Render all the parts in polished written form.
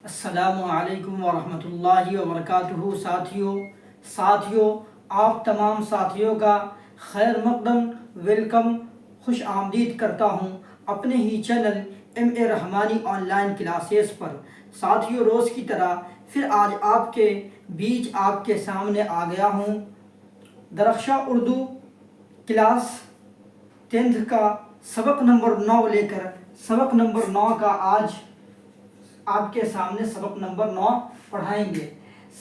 अस्सलामुअलैकुम वरहमतुल्लाहि वबरकातुहू। साथियों आप तमाम साथियों का खैर मकदम वेलकम खुश आमदीद करता हूँ अपने ही channel MA Rahmani online classes पर। साथियों, रोज़ की तरह फिर आज आपके बीच आपके सामने आ गया हूँ दरख्शा उर्दू क्लास 10th का सबक नंबर 9 लेकर। सबक नंबर 9 का आज आपके सामने सबक नंबर 9 पढ़ाएंगे।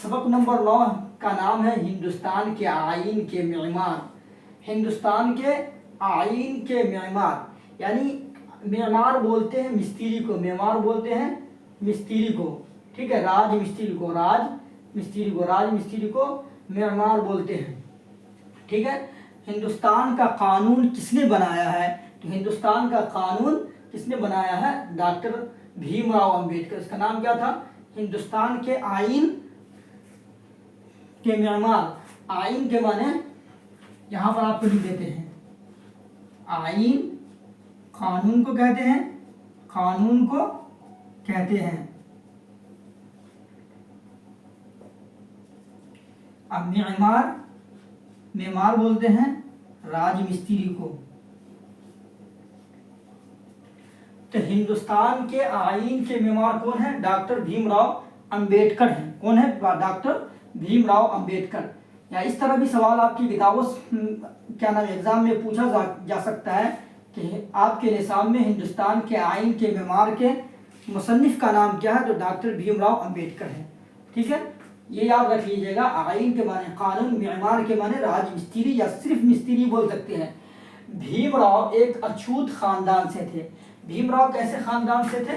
सबक नंबर 9 का नाम है हिंदुस्तान के आइन के मेमार। हिंदुस्तान के आइन के मेमार यानी मेमार बोलते हैं मिस्त्री को, मेमार बोलते हैं मिस्त्री को, ठीक है। राज मिस्त्री को मेमार बोलते हैं, ठीक है। हिंदुस्तान का कानून किसने बनाया है? तो हिंदुस्तान का कानून किसने बनाया है? डॉक्टर भीमराव अंबेडकर। इसका नाम क्या था? हिंदुस्तान के आइन के मेमार। आइन के माने यहां पर आपको लिख देते हैं आइन, कानून को कहते हैं, कानून को कहते हैं। अब मेमार, मेमार बोलते हैं राजमिस्त्री को। तो हिंदुस्तान के आइन के मेमार कौन है? डॉक्टर भीमराव अंबेडकर हैं। कौन है? डॉक्टर भीमराव अंबेडकर। या इस तरह भी सवाल आपकी किताबों क्या नाम एग्जाम में पूछा जा सकता है कि आपके निसाब में हिंदुस्तान के आइन के मेमार के मुसन्निफ का नाम क्या है? तो डॉक्टर भीमराव अंबेडकर है, ठीक है। ये याद रख लीजिएगा। आइन के माने कानून, मेमार के माने राजमिस्त्री या सिर्फ मिस्त्री बोल सकते हैं। भीमराव एक अछूत खानदान से थे। भीमराव कैसे खानदान से थे?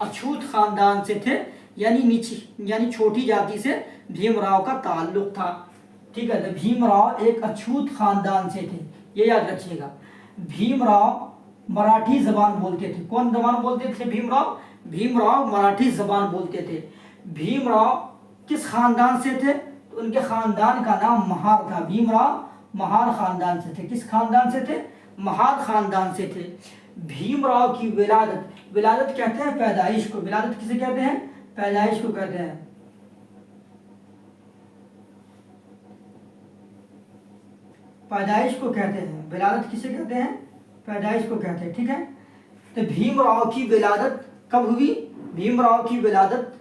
अछूत खानदान से थे, यानी छोटी जाति से भीमराव का ताल्लुक था, ठीक है। तो भीमराव एक अछूत खानदान से थे, ये याद रखिएगा। भीमराव मराठी जबान बोलते थे। कौन जबान बोलते थे? भीमराव। भीमराव मराठी जबान बोलते थे। भीमराव किस खानदान से थे? तो उनके खानदान का नाम महार था। भीमराव महार खानदान से थे। किस खानदान से थे? महार खानदान से थे। भीमराव की विलादत, विलादत कहते हैं पैदाइश को। विलादत किसे कहते हैं? पैदाइश को कहते हैं। पैदाइश को कहते हैं। विलादत किसे कहते हैं? पैदाइश को कहते हैं, ठीक है। तो भीमराव की विलादत कब हुई? भीमराव की विलादत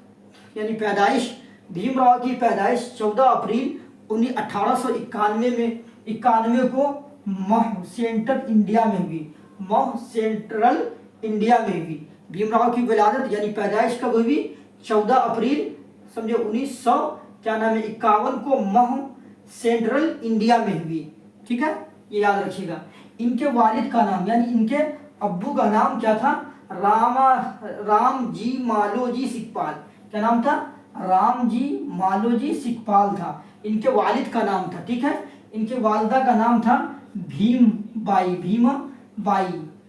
यानी पैदाइश, भीमराव की पैदाइश 14 अप्रैल 1891 में 91 को मह सेंट्रल इंडिया में हुई। मह सेंट्रल इंडिया में हुई। भीमराव की विलादत यानी पैदाइश कब हुई? 14 अप्रैल समझे 1900 क्या नाम है 51 को मह सेंट्रल इंडिया में हुई, ठीक है। ये याद रखिएगा। इनके वालिद का नाम यानी इनके अब्बू का नाम क्या था? राम जी मालोजी सिकपाल। क्या नाम था? राम जी मालोजी सिकपाल था इनके वालिद का नाम था, ठीक है। इनके वालिदा का नाम था भीम बाई।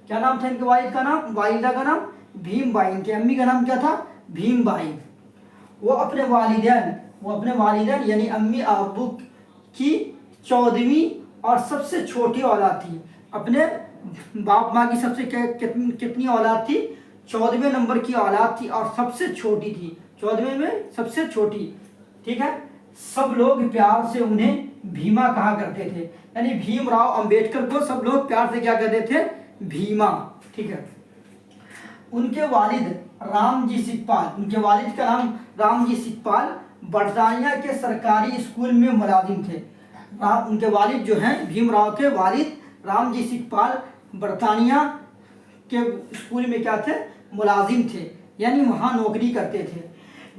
क्या नाम था इनके वालिद का नाम? वालिदा का नाम भीम बाई। इनके अम्मी का नाम क्या था? भीम बाई। वो अपने वालिदैन यानी अम्मी अब्बू की 14वीं और सबसे छोटी औलाद थी। अपने बाप माँ की सबसे कितनी औलाद थी? 14वें नंबर की औलाद थी और सबसे छोटी थी। 14वें में सबसे छोटी, ठीक है। सब लोग प्यार से उन्हें भीमा कहा करते थे, यानी भीमराव अंबेडकर को सब लोग प्यार से क्या कहते थे? भीमा, ठीक है। उनके वालिद रामजी सिकपाल, उनके वालिद का नाम रामजी सिकपाल बरतानिया के सरकारी स्कूल में मुलाजिम थे। उनके वालिद जो हैं, भीमराव के वालिद रामजी सिकपाल बरतानिया के स्कूल में क्या थे? मुलाजिम थे, यानी वहाँ नौकरी करते थे।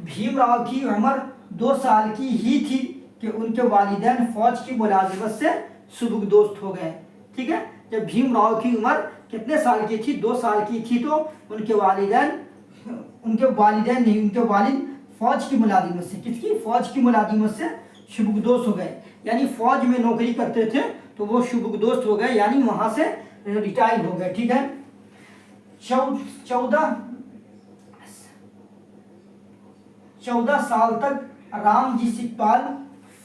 भीमराव की उम्र 2 साल की ही थी कि उनके वालिदैन फौज की मुलाजिमत से सुबुकदोस्त हो गए, ठीक है। जब भीमराव की उम्र कितने साल की थी? 2 साल की थी, तो उनके वालिदैन नहीं, उनके वालिद फौज की मुलाजिमत से, किसकी? फौज की मुलाजिमत से सुबुकदोस्त हो गए, यानी फौज में नौकरी करते थे तो वो सुबुकदोस्त हो गए, यानी वहां से रिटायर हो गए, ठीक है। 14 साल तक रामजी सिकपाल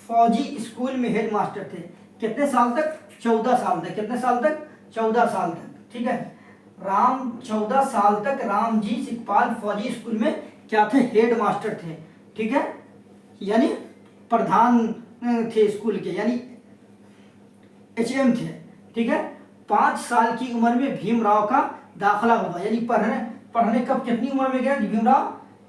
फौजी स्कूल में हेड मास्टर थे। कितने साल तक? 14 साल तक। कितने साल तक? 14 साल तक, ठीक है। 14 साल तक रामजी सिकपाल फौजी स्कूल में क्या थे, हेड मास्टर थे, ठीक है, यानी प्रधान थे स्कूल के, यानी HM थे, ठीक है। 5 साल की उम्र में भीमराव का दाखिला हुआ, यानी पढ़ने पढ़ने कब कितनी उम्र में गए भीमराव,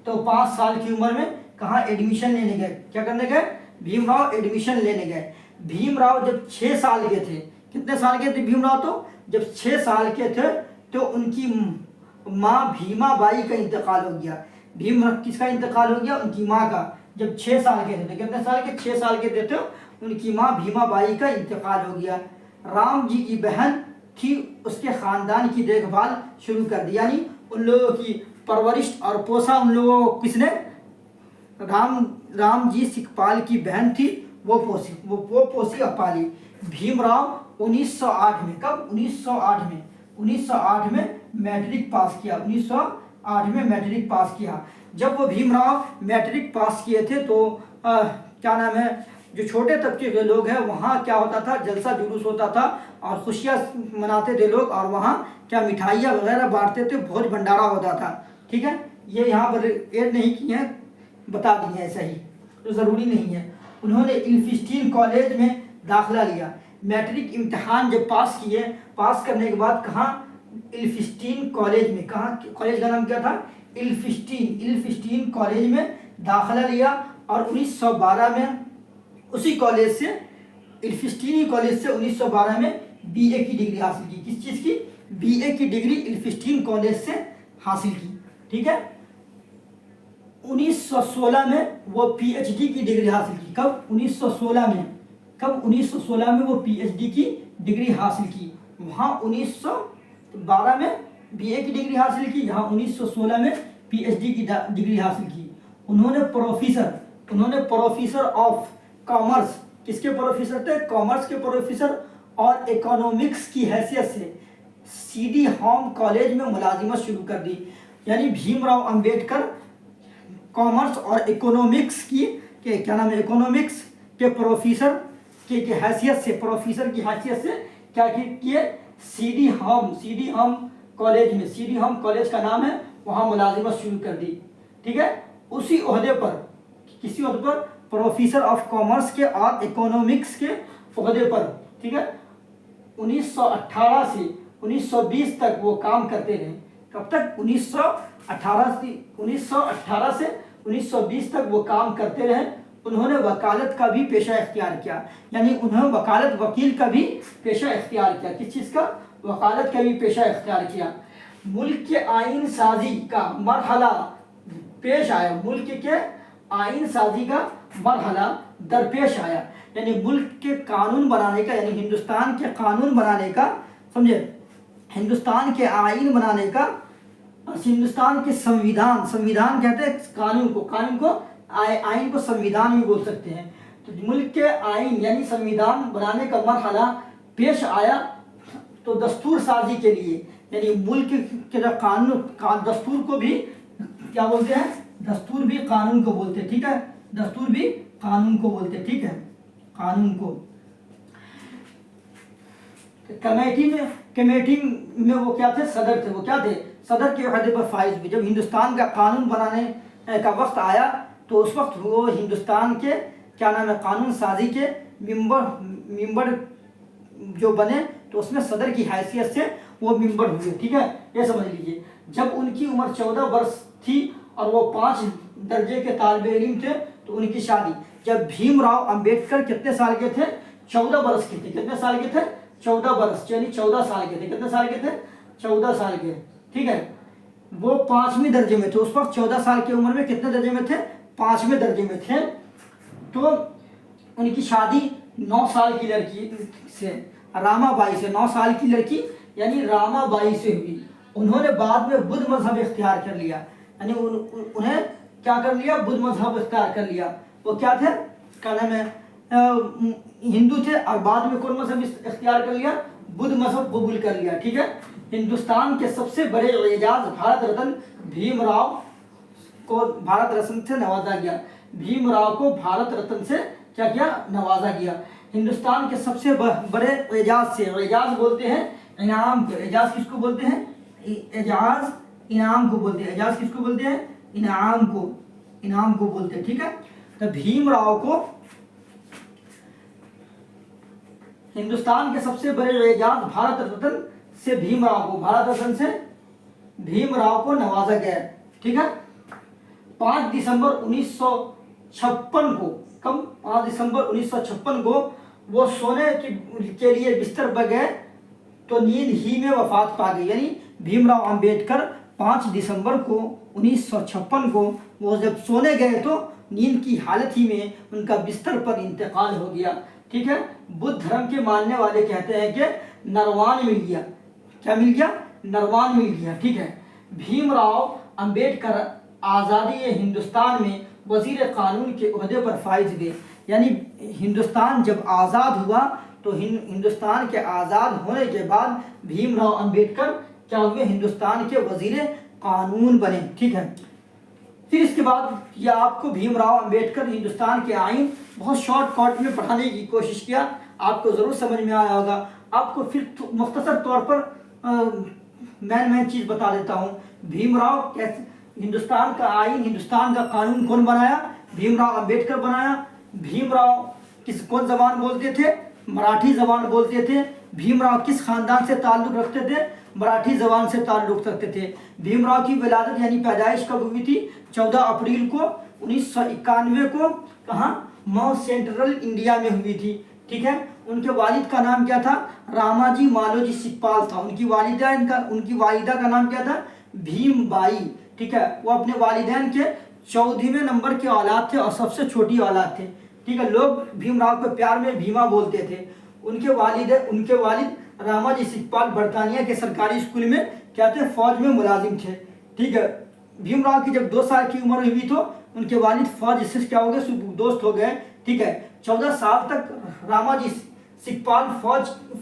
तो 5 साल की उम्र में कहाँ एडमिशन लेने गए, क्या करने गए, भीमराव एडमिशन लेने गए। भीमराव जब 6 साल के थे, कितने साल के थे भीमराव, तो जब 6 साल के थे तो उनकी माँ भीमाबाई का इंतकाल हो गया। भीमराव किसका इंतकाल हो गया, उनकी माँ का, जब 6 साल के थे, तो कितने साल के, 6 साल के थे तो उनकी माँ भीमाबाई का इंतकाल हो गया। राम जी की बहन थी, उसके ख़ानदान की देखभाल शुरू कर दी, यानी उन लोगों की परवरिश और पोसा उन लोगों को किसने, राम जी सिखपाल की बहन थी, वो पोसी और पाली। भीमराव 1908 में, कब, 1908 में मैट्रिक पास किया, 1908 में मैट्रिक पास किया। जब वो भीमराव मैट्रिक पास किए थे तो क्या नाम है, जो छोटे तबके के लोग हैं वहाँ क्या होता था, जलसा जुलूस होता था और खुशियाँ मनाते थे लोग, और वहाँ क्या मिठाइयाँ वगैरह बांटते थे, भोज भंडारा होता था, ठीक है। ये यहाँ पर ऐड नहीं किए हैं, बता दिए ऐसा ही, तो ज़रूरी नहीं है। उन्होंने इल्फिस्टीन कॉलेज में दाखिला लिया। मैट्रिक इम्तहान जब पास किए, पास करने के बाद कहाँ, इल्फिस्टीन कॉलेज में, कहाँ कॉलेज का नाम क्या था, इल्फिस्टीन कॉलेज में दाखिला लिया। और 1912 में उसी कॉलेज से, इल्फिस्टीनी कॉलेज से 1912 में BA की डिग्री हासिल की। किस चीज़ की, BA की डिग्री इल्फिस्टीन कॉलेज से हासिल की, ठीक है। 1916 में वो PhD की डिग्री हासिल की, कब, 1916 में, कब, 1916 में वो PhD की डिग्री हासिल की। वहाँ 1912 में BA की डिग्री हासिल की, यहाँ 1916 में PhD की डिग्री हासिल की। उन्होंने प्रोफेसर ऑफ कॉमर्स, किसके प्रोफेसर थे, कॉमर्स के प्रोफेसर, और इकोनॉमिक्स की हैसियत से CD होम कॉलेज में मुलाजिमत शुरू कर दी। यानी भीमराव अंबेडकर कॉमर्स और इकोनॉमिक्स की के क्या नाम है, इकोनॉमिक्स के प्रोफेसर की हैसियत से, प्रोफेसर की हैसियत से क्या किए, CD होम कॉलेज में, CD होम कॉलेज का नाम है, वहाँ मुलाजिमत शुरू कर दी, ठीक है। उसी ओहदे पर, किसी ओहदे पर, प्रोफेसर ऑफ कॉमर्स के और इकोनॉमिक्स के ओहदे पर, ठीक है। 1918 से 1920 तक वो काम करते रहे। कब तक, 1918 से 1920 तक वो काम करते रहे। उन्होंने वकालत का भी पेशा इख्तियार किया, यानी उन्होंने वकालत, वकील का भी पेशा इख्तियार किया। किस चीज़ का, वकालत का भी पेशा इख्तियार किया। मुल्क के आइन साजी का मरहला पेश आया, मुल्क के आइन साजी का मरहला दरपेश आया, यानी मुल्क के कानून बनाने का, यानी हिंदुस्तान के कानून बनाने का, समझे, हिंदुस्तान के आइन बनाने का, हिंदुस्तान के संविधान कहते हैं कानून को आइन को संविधान भी बोल सकते हैं। तो मुल्क के आइन यानी संविधान बनाने का मरहला पेश आया, तो दस्तूर साजी के लिए, यानी मुल्क के जो कानून दस्तूर को भी क्या बोलते हैं, दस्तूर भी कानून को बोलते हैं, ठीक है, दस्तूर भी कानून को बोलते हैं, ठीक है, कानून को। कमेटी में वो क्या थे, सदर थे, वो क्या थे, सदर के ओहदे पर फाइज भी। जब हिंदुस्तान का कानून बनाने का वक्त आया तो उस वक्त वो हिंदुस्तान के क्या नाम है, कानून साजी के मेंबर जो बने, तो उसमें सदर की हैसियत से वो मेंबर हुए, ठीक है, ये समझ लीजिए। जब उनकी उम्र 14 वर्ष थी और वो 5 दर्जे के तालिबे इल्म थे, तो उनकी शादी, जब भीमराव अंबेडकर कितने साल के थे, 14 वर्ष के थे, कितने साल के थे, 14 वर्ष, यानी 14 साल के थे, कितने साल के थे, 14 साल के, ठीक है। वो 5वें दर्जे में थे उस वक्त, 14 साल की उम्र में कितने दर्जे में थे, 5वें दर्जे में थे। तो उनकी शादी 9 साल की लड़की से, रामाबाई से, 9 साल की लड़की यानी रामाबाई से हुई। उन्होंने बाद में बुद्ध मजहब इख्तियार कर लिया, यानी उन्हें क्या कर लिया, बुद्ध मजहब इख्तियार कर लिया। वो क्या थे, क्या नाम है, हिंदू थे, और बाद में कौन मजहब इख्तियार कर लिया, बुद्ध मजहब कबूल कर लिया, ठीक है। हिंदुस्तान के सबसे बड़े एजाज भारत रत्न भीमराव को भारत रत्न से नवाजा गया, भीमराव को भारत रत्न से क्या किया, नवाजा गया। हिंदुस्तान के सबसे बड़े एजाज से, एजाज बोलते हैं इनाम को, एजाज किसको बोलते हैं, एजाज इनाम को बोलते हैं, एजाज किसको बोलते हैं, इनाम को बोलते हैं, ठीक है। तो भीमराव को हिंदुस्तान के सबसे बड़े एजाज भारत रत्न से भीमराव को नवाजा गया, ठीक है। 5 दिसंबर 1956 को, कब 5 दिसंबर 1956 को वो सोने के लिए बिस्तर पर गए तो नींद ही में वफात पा गए। यानी भीमराव अंबेडकर 5 दिसंबर को 1956 को वो जब सोने गए तो नींद की हालत ही में उनका बिस्तर पर इंतकाल हो गया, ठीक है। बुद्ध धर्म के मानने वाले कहते हैं कि नरवान मिल गया। क्या मिल गया? नरवान मिल गया, ठीक है। भीमराव अंबेडकर आज़ादी हिंदुस्तान में वजीर कानून के ओहदे पर फाइज हुए। यानी हिंदुस्तान जब आज़ाद हुआ तो हिंदुस्तान के आज़ाद होने के बाद भीमराव अंबेडकर क्या हुए? हिंदुस्तान के वजीर कानून बने, ठीक है। फिर इसके बाद ये आपको भीमराव अंबेडकर हिंदुस्तान के आइन बहुत शॉर्टकट में पढ़ाने की कोशिश किया, आपको ज़रूर समझ में आया होगा। आपको फिर मुख्तसर तौर पर मैं चीज़ बता देता हूँ। भीमराव कैसे हिंदुस्तान का आइन, हिंदुस्तान का कानून कौन बनाया? भीमराव अंबेडकर बनाया। भीमराव कौन ज़बान बोलते थे? मराठी ज़बान बोलते थे। भीमराव किस खानदान से ताल्लुक़ रखते थे? मराठी ज़बान से ताल्लुक़ रखते थे। भीमराव की विलादत यानी पैदाइश कब हुई थी? 14 अप्रैल को 1991 को कहाँ? मऊ सेंट्रल इंडिया में हुई थी, ठीक है। उनके वालिद का नाम क्या था? रामाजी मालोजी सिकपाल था। उनकी वालिदा का नाम क्या था? भीमबाई, ठीक है। वो अपने वालिदैन के 14वें नंबर के औलाद थे और सबसे छोटी औलाद थे, ठीक है। लोग भीमराव को प्यार में भीमा बोलते थे। उनके वालिद रामाजी सिकपाल बरतानिया के सरकारी स्कूल में क्या थे? फौज में मुलाजिम थे, ठीक है। भीमराव की जब 2 साल की उम्र हुई तो उनके वालिद फौज से क्या हो गए? दोस्त हो गए, ठीक है। 14 साल तक रामाजी सिकपाल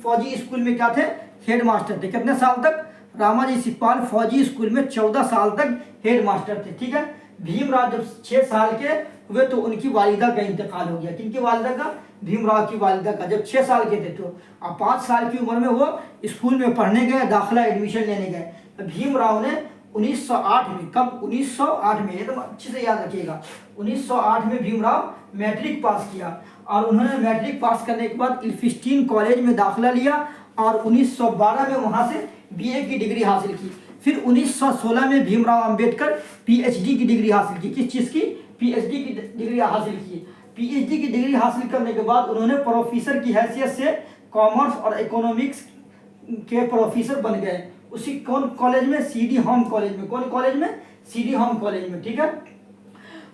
फौजी स्कूल में क्या थे? हेड मास्टर थे। कितने साल तक? रामाजी सिकपाल फौजी स्कूल में 14 साल तक हेड मास्टर थे, ठीक है। भीमराव जब 6 साल के हुए तो उनकी वालिदा का इंतकाल हो गया। किनकी वालिदा का? भीमराव की वालिदा का। जब 6 साल के थे तो अब 5 साल की उम्र में वो स्कूल में पढ़ने गए, दाखिला एडमिशन लेने गए। तो भीमराव ने 1908 में, कब? 1908 में, ये तो अच्छे से याद रखिएगा। 1908 में भीमराव मैट्रिक पास किया और उन्होंने मैट्रिक पास करने के बाद इल्फिस्टीन कॉलेज में दाखिला लिया और 1912 में वहाँ से BA की डिग्री हासिल की। फिर 1916 में भीमराव अंबेडकर PhD की डिग्री हासिल की। किस चीज़ की? PhD की डिग्री हासिल की। PhD की डिग्री हासिल करने के बाद उन्होंने प्रोफेसर की हैसियत से कॉमर्स और इकोनॉमिक्स के प्रोफेसर बन गए। उसी कौन कॉलेज में? CD होम कॉलेज में। कौन कॉलेज में? CD होम कॉलेज में, ठीक है।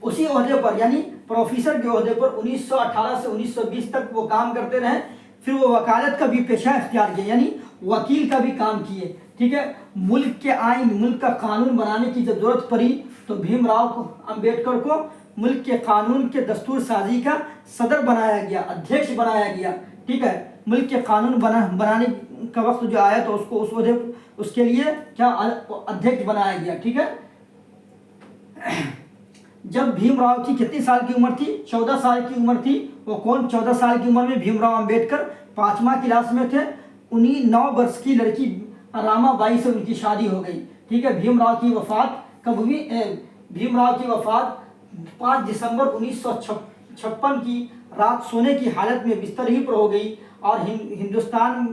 उसी ओहदे पर यानी प्रोफेसर के ओहदे पर 1918 से 1920 तक वो काम करते रहे। फिर वो वकालत का भी पेशा इख्तियार किया, यानी वकील का भी काम किए, ठीक है। मुल्क के आइन, मुल्क का कानून बनाने की जब जरूरत पड़ी तो भीमराव अंबेडकर को मुल्क के कानून के दस्तूर साजी का सदर बनाया गया, अध्यक्ष बनाया गया, ठीक है। मुल्क के कानून बनाने का वक्त जो आया तो उसके लिए क्या अध्यक्ष बनाया गया, ठीक है। जब भीमराव की कितनी साल की उम्र थी? 14 साल की उम्र थी। वो कौन? 14 साल की उम्र में भीमराव अंबेडकर 5वां क्लास में थे। उन्हीं 9 वर्ष की लड़की रामाबाई से उनकी शादी हो गई, ठीक है। भीमराव की वफात कब हुई? भीमराव की वफात 5 दिसंबर 1956 की रात सोने की हालत में बिस्तर ही पर हो गई और हिंदुस्तान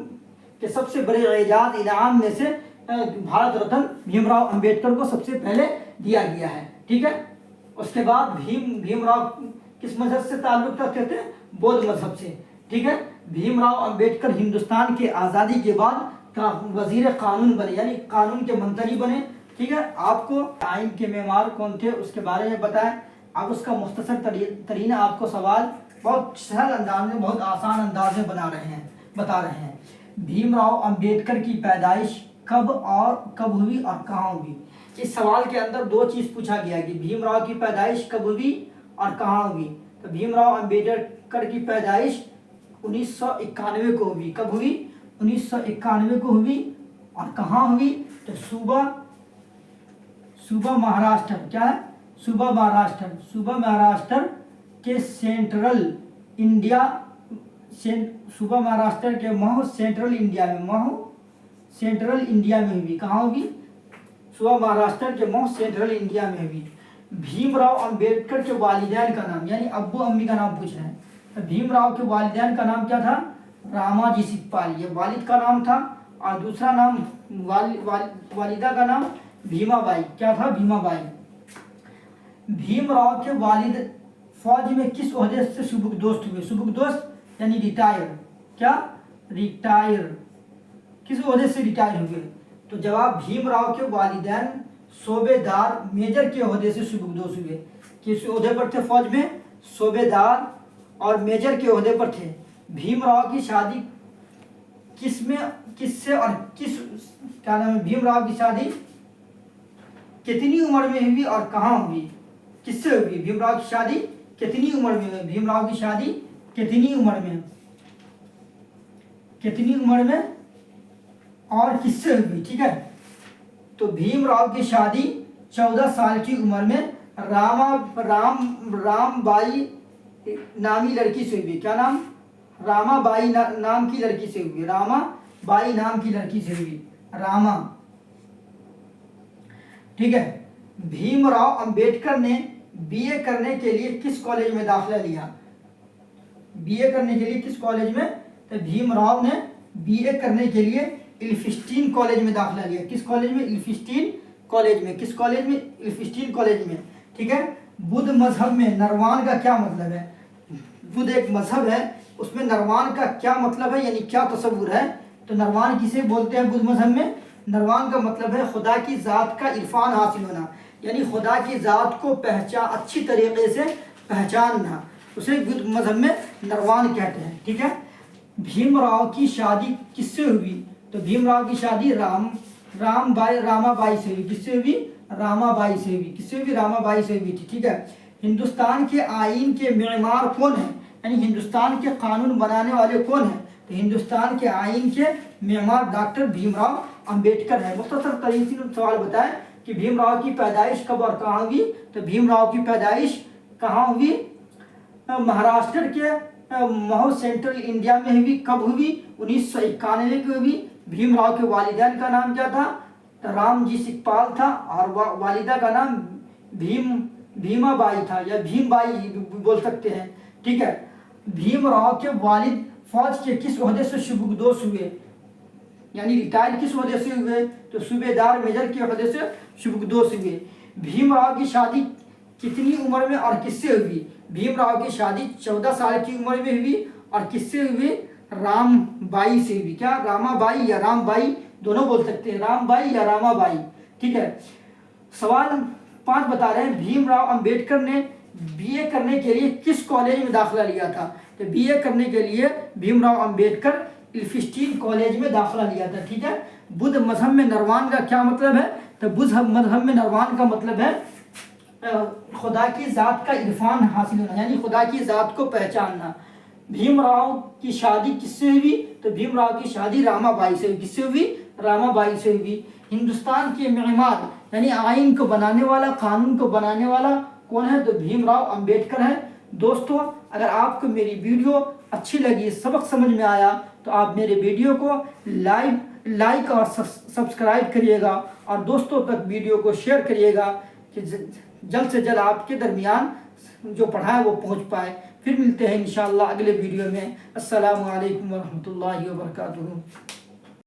के सबसे बड़े एजाज इनाम में से भारत रत्न भीमराव अंबेडकर को सबसे पहले दिया गया है, ठीक है। उसके बाद भीमराव किस मजहब से ताल्लुक रखते थे? बौद्ध मजहब से, ठीक है। भीमराव अंबेडकर हिंदुस्तान के आज़ादी के बाद वजीर कानून बने, यानी कानून के मंत्री बने, ठीक है। आपको आइन के मेमार कौन थे उसके बारे में बताएं। आप उसका मुख्तसर तरीन आपको सवाल बहुत सरल अंदाज में, बहुत आसान अंदाज में बता रहे हैं। भीमराव अंबेडकर की पैदाइश कब हुई और कहाँ हुई? इस सवाल के अंदर 2 चीज़ पूछा गया कि भीमराव की पैदाइश कब हुई और कहाँ हुई। तो भीमराव अंबेडकर की पैदाइश 1991 को हुई। कब हुई? 1991 को हुई। और कहाँ हुई? तो सूबा महाराष्ट्र। क्या है? सूबा महाराष्ट्र के सेंट्रल इंडिया सूबा महाराष्ट्र के महू सेंट्रल इंडिया में हुई। कहाँ होगी? सूबा महाराष्ट्र के महू सेंट्रल इंडिया में हुई। भीमराव अंबेडकर के वालिदैन का नाम, यानी अब्बू अम्मी का नाम पूछ रहे हैं। तो भीमराव के वालिदैन का नाम क्या था? रामाजी सिकपाल, ये वालिद का नाम था। और दूसरा नाम वालिदा का नाम भीमाबाई, क्या था? भीमाबाई। भीमराव के वालिद फौज में किस ओहदे से सुबुकदोस्त हुए? सुबुकदोस्त यानी रिटायर, क्या? रिटायर, किस ओहदे से रिटायर हुए? तो जवाब, भीमराव के वालिदैन सूबेदार मेजर के ओहदे से सुबुकदोस्त हुए। किस ओहदे पर थे फौज में? सूबेदार और मेजर के ओहदे पर थे। भीमराव की शादी किससे और किस, क्या नाम है? भीमराव की शादी कितनी उम्र में हुई और कहाँ हुई? किससे हुई? भीमराव की शादी कितनी उम्र में हुई? भीमराव की शादी कितनी उम्र में, कितनी उम्र में और किससे हुई? ठीक है, तो भीमराव की शादी 14 साल की उम्र में रामबाई नामी लड़की से हुई। क्या नाम? रामाबाई नाम की लड़की से हुई। रामाबाई नाम की लड़की से हुई, रामा। ठीक है, भीमराव अंबेडकर ने बीए करने के लिए किस कॉलेज में दाखिला लिया? बीए करने के लिए किस कॉलेज में? तो भीमराव ने बीए करने के लिए इल्फिस्टीन कॉलेज में दाखिला लिया। किस कॉलेज में? इल्फिस्टीन कॉलेज में। किस कॉलेज में? इल्फिस्टीन कॉलेज में। ठीक है, बुद्ध मजहब में नरवान का क्या मतलब है? बुद्ध एक मजहब है, उसमें नरवान का क्या मतलब है, यानी क्या तस्वुर है? तो नरवान किसे बोलते हैं बुद्ध मजहब में? नरवान का मतलब है खुदा की ज़ात का इरफान हासिल होना, यानी खुदा की ज़ात को अच्छी तरीके से पहचानना, उसे बुद्ध मजहब में नरवान कहते हैं। ठीक है, भीमराव की शादी किससे हुई? तो भीमराव की शादी रामाबाई से हुई। किससे हुई? रामाबाई से हुई। किससे हुई? रामाबाई से हुई थी। ठीक है, हिंदुस्तान के आइन के मेमार कौन है, यानी हिंदुस्तान के कानून बनाने वाले कौन हैं? तो हिंदुस्तान के आइन के मेमार डॉक्टर भीमराव अंबेडकर है। मुख्तसर तरीके से सवाल बताएं कि भीमराव की पैदाइश कब और कहाँ हुई? तो भीमराव की पैदाइश कहाँ हुई? महाराष्ट्र के महू सेंट्रल इंडिया में हुई। कब हुई? 1991 की हुई। भीमराव के वालिदैन का नाम क्या था? तो रामजी सिकपाल था, और वालिदा का नाम भीमाबाई था, या भीमबाई बोल सकते हैं। ठीक है, भीमराव के वालिद फौज के किस ओहदे से सुबुकदोस्त हुए, यानी रिटायर किस ओहदे से हुए? तो सूबेदार मेजर के ओहदे से सुबुकदोस्त हुए। भीमराव की शादी कितनी उम्र में और किससे हुई? भीमराव की शादी 14 साल की उम्र में हुई, और किससे हुई? रामबाई से हुई। क्या? रामाबाई या रामबाई दोनों बोल सकते हैं, रामबाई या रामाबाई। ठीक है, सवाल 5 बता रहे हैं, भीमराव अंबेडकर ने बीए करने के लिए किस कॉलेज में दाखिला लिया था? तो बीए करने के लिए भीमराव अंबेडकर इल्फिस्टीन कॉलेज में दाखिला लिया था। ठीक है, बुद्ध मजहब में नरवान का क्या मतलब है? तो बुद्ध मजहब में नरवान का मतलब है खुदा की ज़ात का इरफान हासिल होना, यानी खुदा की ज़ात को पहचानना। भीमराव की शादी किससे हुई? तो भीमराव की शादी रामाबाई से हुई। किससे हुई? रामाबाई से हुई। हिंदुस्तान के मेमार यानी आइन को बनाने वाला, कानून को बनाने वाला कौन है? तो भीमराव अंबेडकर है। दोस्तों, अगर आपको मेरी वीडियो अच्छी लगी, सबक समझ में आया, तो आप मेरे वीडियो को लाइक और सब्सक्राइब करिएगा, और दोस्तों तक वीडियो को शेयर करिएगा कि जल्द से जल्द आपके दरमियान जो पढ़ाए वो पहुंच पाए। फिर मिलते हैं इंशाअल्लाह अगले वीडियो में। अस्सलामु अलैकुम वरहमतुल्लाहि वबरकातुहू।